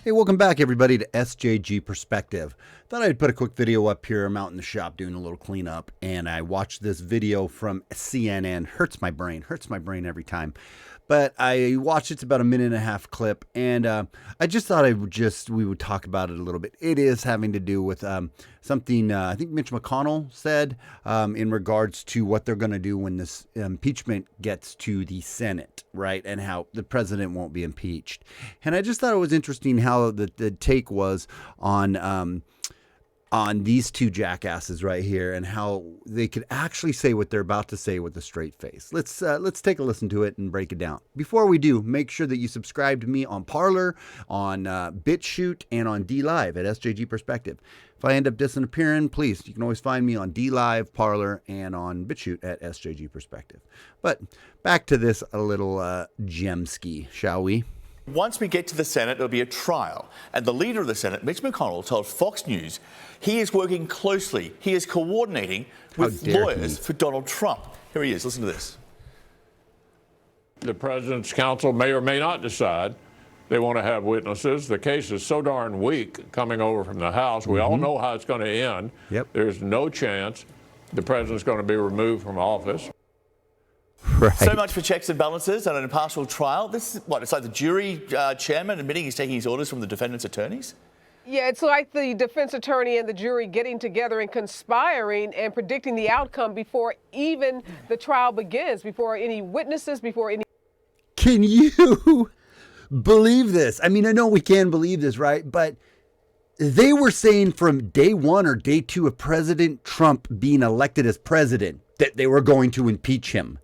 Hey, welcome back, everybody, to SJG Perspective. Thought I'd put a quick video up here. I'm out in the shop doing a little cleanup, and I watched this video from CNN. Hurts my brain every time. But I watched it's about a minute and a half clip, and I just thought we would talk about it a little bit. It is having to do with something I think Mitch McConnell said in regards to what they're going to do when this impeachment gets to the Senate, right? And how the president won't be impeached. And I just thought it was interesting how the take was on these two jackasses right here, and how they could actually say what they're about to say with a straight face. Let's take a listen to it and break it down. Before we do, make sure that you subscribe to me on Parler, on BitChute, and on Dlive at SJG Perspective. If I end up disappearing, please, you can always find me on Dlive, Parler, and on BitChute at SJG Perspective. But back to this a little gemski, shall we? Once we get to the Senate, there'll be a trial. And the leader of the Senate, Mitch McConnell, told Fox News he is working closely, he is coordinating with lawyers for Donald Trump. Here he is. Listen to this. The president's counsel may or may not decide they want to have witnesses. The case is so darn weak coming over from the House. We all know how it's going to end. Yep. There's no chance the president's going to be removed from office. Right. So much for checks and balances and an impartial trial. This is what, it's like the jury chairman admitting he's taking his orders from the defendant's attorneys? Yeah, it's like the defense attorney and the jury getting together and conspiring and predicting the outcome before even the trial begins, before any witnesses, before any... Can you believe this? I mean, I know we can believe this, right? But they were saying from day one or day two of President Trump being elected as president that they were going to impeach him.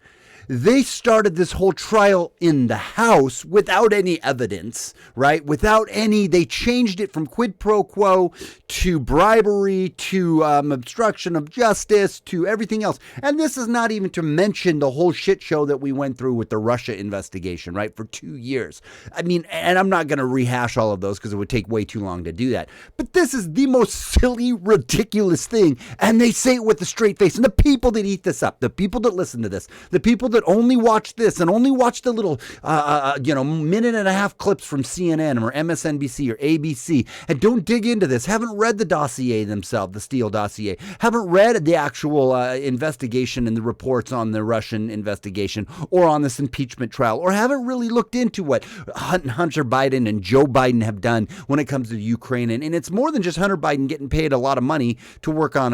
They started this whole trial in the House without any evidence, right? They changed it from quid pro quo to bribery to obstruction of justice to everything else. And this is not even to mention the whole shit show that we went through with the Russia investigation, right? For 2 years. I mean, and I'm not going to rehash all of those because it would take way too long to do that. But this is the most silly, ridiculous thing. And they say it with a straight face. And the people that eat this up, the people that listen to this, the people that only watch this and only watch the little, minute and a half clips from CNN or MSNBC or ABC and don't dig into this, haven't read the dossier themselves, the Steele dossier, haven't read the actual investigation and the reports on the Russian investigation or on this impeachment trial, or haven't really looked into what Hunter Biden and Joe Biden have done when it comes to Ukraine. And it's more than just Hunter Biden getting paid a lot of money to work on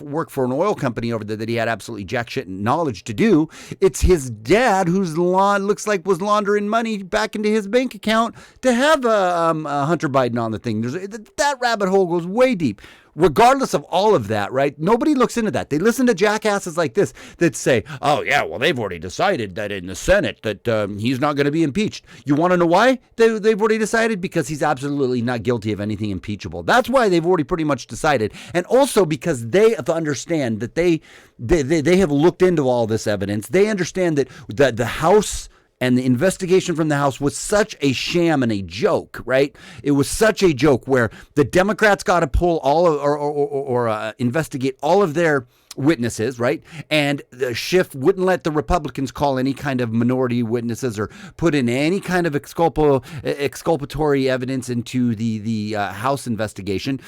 work for an oil company over there that he had absolutely jack shit knowledge to do. It's his dad, who's looks like was laundering money back into his bank account to have Hunter Biden on the thing. That rabbit hole goes way deep. Regardless of all of that, right? Nobody looks into that. They listen to jackasses like this that say, oh, yeah, well, they've already decided that in the Senate that he's not going to be impeached. You want to know why they've already decided? Because he's absolutely not guilty of anything impeachable. That's why they've already pretty much decided. And also because they understand that they have looked into all this evidence. They understand that the House and the investigation from the House was such a sham and a joke, right? It was such a joke where the Democrats got to pull all of, or investigate all of their witnesses, right? And the Schiff wouldn't let the Republicans call any kind of minority witnesses or put in any kind of exculpatory evidence into the House investigation.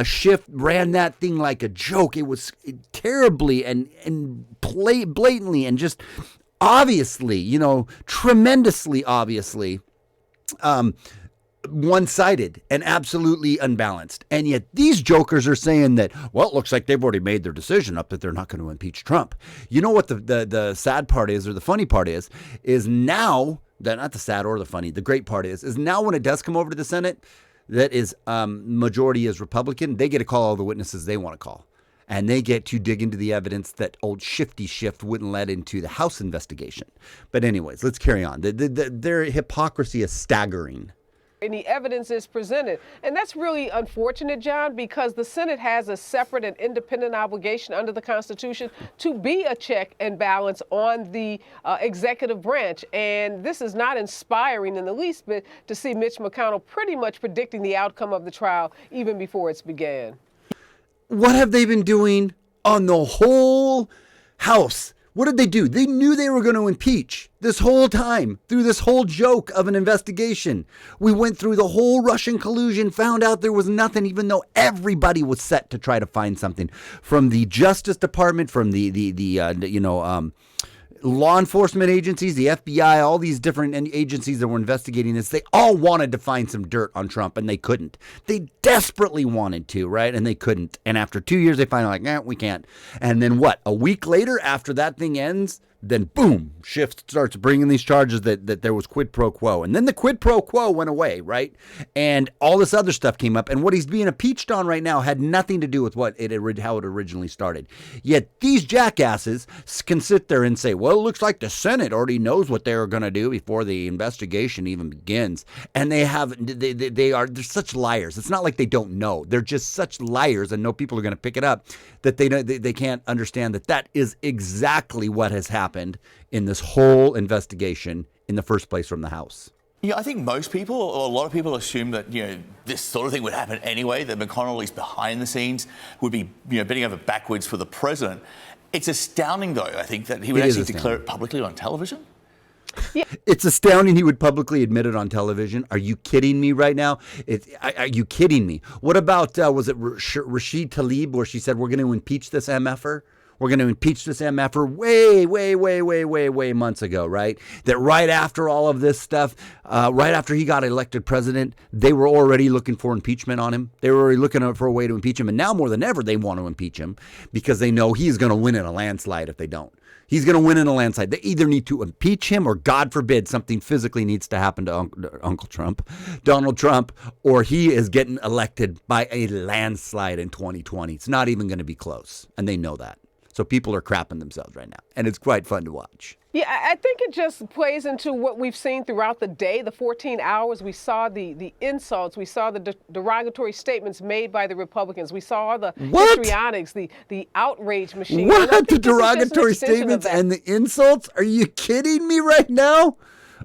Schiff ran that thing like a joke. It was terribly and blatantly and just obviously, tremendously obviously, one-sided and absolutely unbalanced. And yet these jokers are saying that, well, it looks like they've already made their decision up that they're not going to impeach Trump. You know what the sad part is, or the funny part is now, not the sad or the funny, the great part is now when it does come over to the Senate, that is majority is Republican, they get to call all the witnesses they want to call. And they get to dig into the evidence that old Shifty Schiff wouldn't let into the House investigation. But anyways, let's carry on. Their hypocrisy is staggering. Any evidence is presented. And that's really unfortunate, John, because the Senate has a separate and independent obligation under the Constitution to be a check and balance on the executive branch. And this is not inspiring in the least bit to see Mitch McConnell pretty much predicting the outcome of the trial even before it's began. What have they been doing on the whole House? What did they do? They knew they were going to impeach this whole time through this whole joke of an investigation. We went through the whole Russian collusion, found out there was nothing, even though everybody was set to try to find something from the Justice Department, from the law enforcement agencies, the FBI, all these different agencies that were investigating this. They all wanted to find some dirt on Trump, and they couldn't. They desperately wanted to, right? And they couldn't. And after 2 years, they finally we can't. And then what? A week later, after that thing ends, then boom, Schiff starts bringing these charges that there was quid pro quo. And then the quid pro quo went away, right? And all this other stuff came up. And what he's being impeached on right now had nothing to do with how it originally started. Yet these jackasses can sit there and say, well, it looks like the Senate already knows what they're going to do before the investigation even begins. And they're such liars. It's not like they don't know. They're just such liars, and no people are going to pick it up, that they can't understand that is exactly what has happened in this whole investigation in the first place from the House. Yeah, I think most people, or a lot of people, assume that this sort of thing would happen anyway. That McConnell, at least behind the scenes, would be bending over backwards for the president. It's astounding, though. I think that he would actually declare it publicly on television. Yeah. It's astounding he would publicly admit it on television. Are you kidding me right now? Are you kidding me? What about, was it Rashid Tlaib, where she said, we're going to impeach this MFer? We're going to impeach this MFer way months ago, right? That right after all of this stuff, right after he got elected president, they were already looking for impeachment on him. They were already looking for a way to impeach him. And now more than ever, they want to impeach him because they know he's going to win in a landslide if they don't. He's going to win in a landslide. They either need to impeach him or, God forbid, something physically needs to happen to Uncle Trump, Donald Trump, or he is getting elected by a landslide in 2020. It's not even going to be close, and they know that. So people are crapping themselves right now, and it's quite fun to watch. Yeah, I think it just plays into what we've seen throughout the day, the 14 hours. We saw the insults. We saw the derogatory statements made by the Republicans. We saw the histrionics, the outrage machine. What? The derogatory statements and the insults? Are you kidding me right now?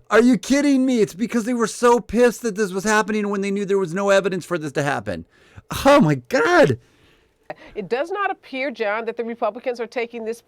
Are you kidding me? It's because they were so pissed that this was happening when they knew there was no evidence for this to happen. Oh, my God. It does not appear, John, that the Republicans are taking this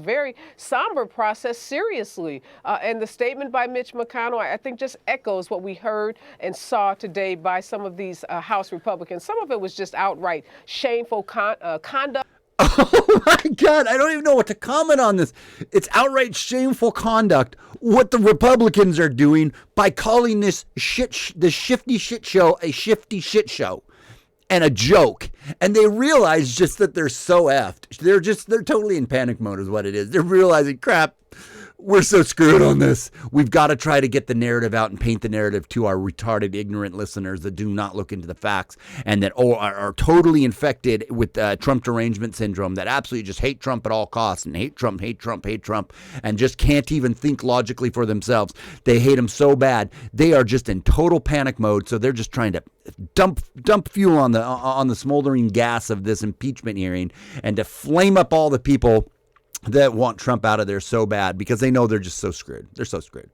very somber process, seriously. And the statement by Mitch McConnell, I think, just echoes what we heard and saw today by some of these House Republicans. Some of it was just outright shameful conduct. Oh, my God. I don't even know what to comment on this. It's outright shameful conduct, what the Republicans are doing by calling this shifty shit show a shifty shit show. And a joke, and they realize just that they're so effed. They're totally in panic mode is what it is. They're realizing, crap, we're so screwed on this. We've got to try to get the narrative out and paint the narrative to our retarded, ignorant listeners that do not look into the facts and that are totally infected with Trump derangement syndrome, that absolutely just hate Trump at all costs and hate Trump, and just can't even think logically for themselves. They hate him so bad. They are just in total panic mode, so they're just trying to dump fuel on the smoldering gas of this impeachment hearing and to flame up all the people that want Trump out of there so bad because they know they're just so screwed. They're so screwed.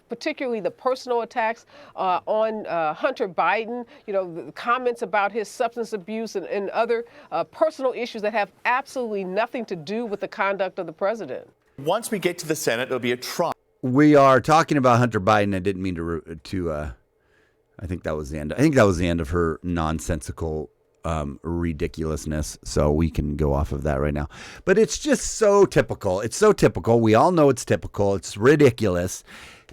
Particularly the personal attacks on Hunter Biden, the comments about his substance abuse and other personal issues that have absolutely nothing to do with the conduct of the president. Once we get to the Senate, it'll be a trial. We are talking about Hunter Biden. I didn't mean to I think that was the end. I think that was the end of her nonsensical ridiculousness, so we can go off of that right now. But it's just so typical. It's so typical. We all know it's typical. It's ridiculous,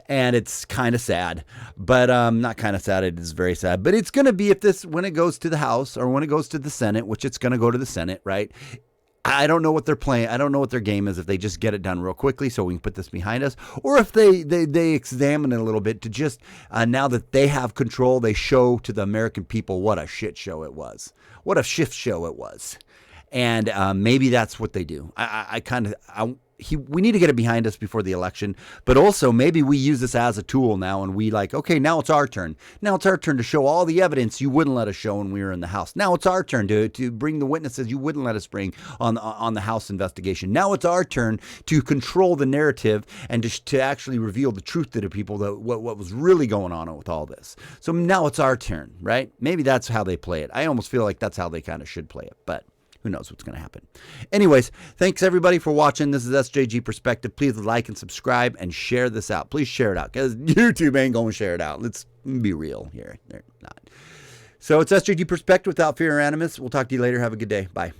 and it's kind of sad. But not kind of sad. It is very sad. But it's going to be when it goes to the House or when it goes to the Senate, which it's going to go to the Senate, right? I don't know what they're playing. I don't know what their game is, if they just get it done real quickly so we can put this behind us, or if they examine it a little bit to just, now that they have control, they show to the American people what a shit show it was. What a shit show it was. And maybe that's what they do. We need to get it behind us before the election, but also maybe we use this as a tool now and okay, now it's our turn. Now it's our turn to show all the evidence you wouldn't let us show when we were in the House. Now it's our turn to bring the witnesses you wouldn't let us bring on the House investigation. Now it's our turn to control the narrative and to actually reveal the truth to the people, what was really going on with all this. So now it's our turn, right? Maybe that's how they play it. I almost feel like that's how they kind of should play it, but Who knows what's going to happen? Anyways, thanks everybody for watching. This is SJG Perspective. Please like and subscribe and share this out. Please share it out because YouTube ain't going to share it out. Let's be real here. They're not. So it's SJG Perspective without fear or animus. We'll talk to you later. Have a good day. Bye.